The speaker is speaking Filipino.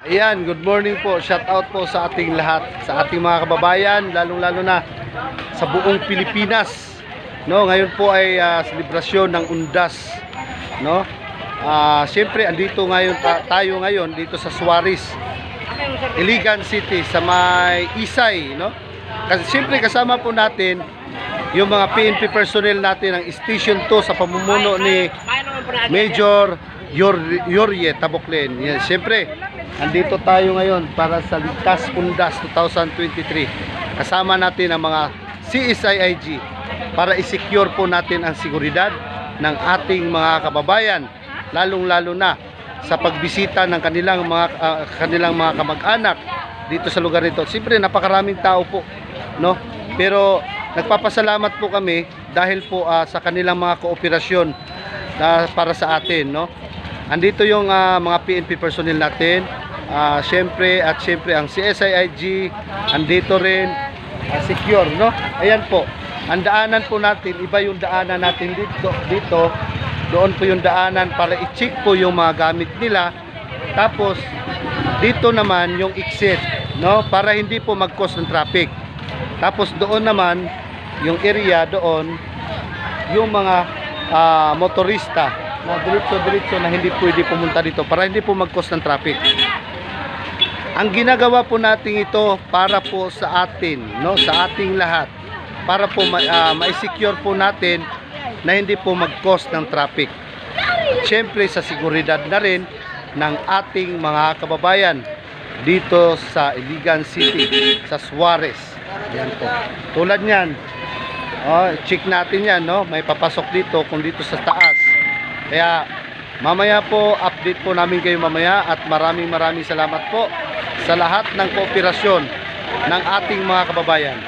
Ayan, good morning po. Shout out po sa ating lahat, sa ating mga kababayan, lalong-lalo na sa buong Pilipinas. No, ngayon po ay selebrasyon ng Undas, no? Siyempre andito ngayon tayo ngayon dito sa Suarez, Iligan City sa may Isay, no? Kasi siyempre kasama po natin yung mga PNP personnel natin ng Station 2 sa pamumuno ni Major Yorye Taboclen. Yan, siyempre andito tayo ngayon para sa Ligtas Undas 2023. Kasama natin ang mga CSIIG para i-secure po natin ang seguridad ng ating mga kababayan, lalong-lalo na sa pagbisita ng kanilang mga kamag-anak dito sa lugar nito. Siyempre napakaraming tao po, no? Pero nagpapasalamat po kami dahil po sa kanilang mga kooperasyon para sa atin, no? Andito yung mga PNP personnel natin. Siyempre ang CSIIG andito rin, secure, no? Ayan po, ang daanan po natin, iba yung daanan natin dito, doon po yung daanan para i-check po yung mga gamit nila. Tapos dito naman yung exit, no? Para hindi po mag-cause ng traffic. Tapos doon naman yung area doon, yung mga motorista na diretso na hindi pwede pumunta dito para hindi po mag-cause ng traffic. Ang ginagawa po natin ito para po sa atin, no, sa ating lahat, para po ma-secure po natin na hindi po mag-cause ng traffic. Siyempre sa seguridad na rin ng ating mga kababayan dito sa Iligan City, sa Suarez. Yan po. Tulad niyan, check natin yan, no? May papasok dito kung dito sa taas. Kaya mamaya po, update po namin kayo mamaya, at maraming salamat po sa lahat ng kooperasyon ng ating mga kababayan.